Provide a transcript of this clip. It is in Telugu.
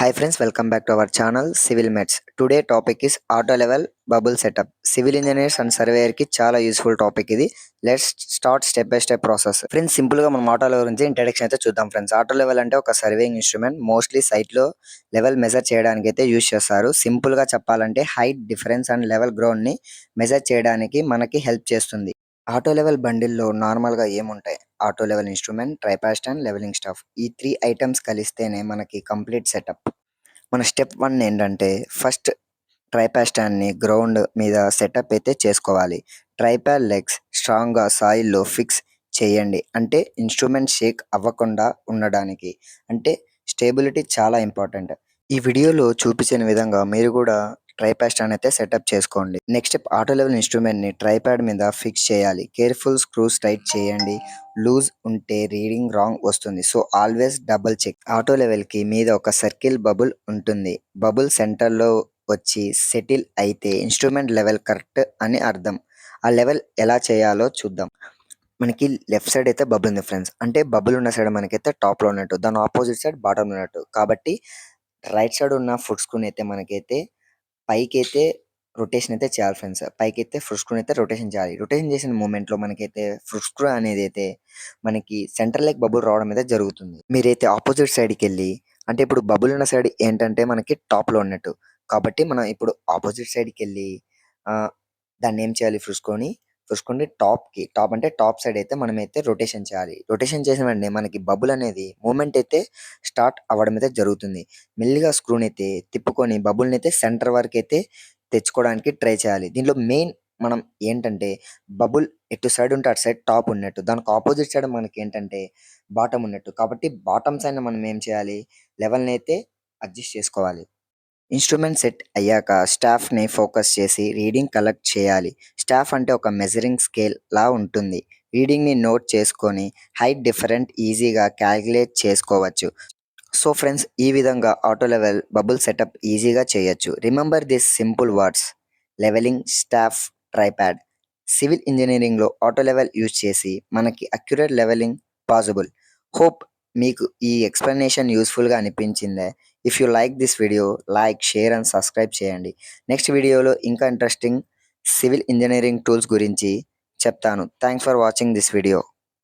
Hi friends, welcome back to our channel Civil Mates. Today topic is auto level bubble setup. Civil engineers and surveyor కి చాలా యూస్ఫుల్ టాపిక్ ఇది. Let's start step by step process. Friends simple గా మనం ఆటో లెవెల్ గురించి ఇంట్రడక్షన్ అయితే చూద్దాం ఫ్రెండ్స్. ఆటో లెవెల్ అంటే ఒక సర్వేయింగ్ ఇన్స్ట్రుమెంట్, మోస్ట్లీ సైట్ లో లెవెల్ మెజర్ చేయడానికి అయితే యూస్ చేస్తారు. సింపుల్ గా చెప్పాలంటే height, difference and level ground ని మెజర్ చేయడానికి మనకి హెల్ప్ చేస్తుంది. ఆటో లెవెల్ బండిల్లో నార్మల్గా ఏముంటాయి? Auto level instrument, tripod and levelling staff. ఈ 3 ఐటమ్స్ కలిస్తేనే మనకి కంప్లీట్ సెటప్. మన స్టెప్ 1 ఏంటంటే ఫస్ట్ ట్రైపాడ్ స్టాండ్‌ని గ్రౌండ్ మీద సెటప్ అయితే చేసుకోవాలి. ట్రైపాడ్ లెగ్స్ స్ట్రాంగ్‌గా సాయిల్‌లో ఫిక్స్ చేయండి. అంటే ఇన్‌స్ట్రుమెంట్ షేక్ అవ్వకుండా ఉండడానికి. అంటే స్టేబిలిటీ చాలా ఇంపార్టెంట్. ఈ వీడియోలో చూపించిన విధంగా మీరు కూడా ట్రైపాడ్ స్టాండ్ అయితే సెటప్ చేసుకోండి. నెక్స్ట్ స్టెప్ ఆటో లెవెల్ ఇన్స్ట్రుమెంట్‌ని ట్రైపాడ్ మీద ఫిక్స్ చేయాలి. కేర్‌ఫుల్ స్క్రూస్ టైట్ చేయండి. లూజ్ ఉంటే రీడింగ్ రాంగ్ వస్తుంది. So always double check. Auto లెవెల్‌కి మీద ఒక సర్కిల్ బబుల్ ఉంటుంది. బబుల్ సెంటర్‌లో వచ్చి సెటిల్ అయితే ఇన్స్ట్రుమెంట్ లెవెల్ కరెక్ట్ అని అర్థం. ఆ లెవెల్ ఎలా చేయాలో చూద్దాం. మనకి లెఫ్ట్ సైడ్ అయితే బబుల్ ఉంది ఫ్రెండ్స్. అంటే బబుల్ ఉన్న సైడ్ మనకైతే టాప్‌లో ఉన్నట్టు. దాని ఆపోజిట్ సైడ్ బాటమ్‌లో ఉన్నట్టు. కాబట్టి రైట్ సైడ్ ఉన్న ఫుట్ స్క్రూని అయితే మనకైతే పైకైతే రొటేషన్ అయితే చేయాలి ఫ్రెండ్స్. పైకైతే ఫుట్ స్క్రూని అయితే రొటేషన్ చేయాలి. రొటేషన్ చేసిన మూమెంట్‌లో మనకైతే ఫుట్ స్క్రూ అనేది అయితే మనకి సెంటర్ లెగ్ బబుల్ రావడం అయితే జరుగుతుంది. మీరైతే ఆపోజిట్ సైడ్‌కెళ్ళి అంటే ఇప్పుడు బబుల్ ఉన్న సైడ్ ఏంటంటే మనకి టాప్‌లో ఉన్నట్టు. కాబట్టి మనం ఇప్పుడు ఆపోజిట్ సైడ్‌కెళ్ళి ఆహ్, దాన్ని ఏం చేయాలి ఫుట్ స్క్రూని టాప్ అంటే టాప్ సైడ్ అయితే మనమైతే రొటేషన్ చేయాలి. రొటేషన్ చేసిన వెంటనే మనకి బబుల్ అనేది మూవ్‌మెంట్ అయితే స్టార్ట్ అవ్వడం అయితే జరుగుతుంది. మెల్లిగా స్క్రూని అయితే తిప్పుకొని బబుల్‌ని అయితే సెంటర్ వరకైతే తెచ్చుకోవడానికి ట్రై చేయాలి. దీంట్లో మెయిన్ మనం ఏంటంటే బబుల్ ఎటు సైడ్ ఉంటే అటు సైడ్ టాప్ ఉన్నట్టు. దానికి ఆపోజిట్ సైడ్ మనకేంటంటే బాటమ్ ఉన్నట్టు. కాబట్టి బాటమ్ సైడ్‌ని మనం ఏం చేయాలి? లెవెల్‌ని అయితే అడ్జస్ట్ చేసుకోవాలి. ఇన్స్ట్రుమెంట్ సెట్ అయ్యాక స్టాఫ్‌ని ఫోకస్ చేసి రీడింగ్ కలెక్ట్ చేయాలి. స్టాఫ్ అంటే ఒక మెజరింగ్ స్కేల్ లా ఉంటుంది. రీడింగ్‌ని నోట్ చేసుకొని హైట్ డిఫరెంట్ ఈజీగా క్యాలిక్యులేట్ చేసుకోవచ్చు. సో ఫ్రెండ్స్ ఈ విధంగా ఆటో లెవెల్ బబుల్ సెటప్ ఈజీగా చేయొచ్చు. Remember this simple words: levelling, staff, tripod. Civil ఇంజినీరింగ్‌లో ఆటో లెవెల్ యూజ్ చేసి మనకి అక్యురేట్ లెవెలింగ్ పాసిబుల్. హోప్ మీకు ఈ ఎక్స్‌ప్లనేషన్ యూజ్‌ఫుల్‌గా అనిపించిందా? If you like this video, like, share and subscribe చేయండి. నెక్స్ట్ వీడియోలో ఇంకా ఇంట్రెస్టింగ్ సివిల్ ఇంజినీరింగ్ టూల్స్ గురించి చెప్తాను. Thanks for watching this video.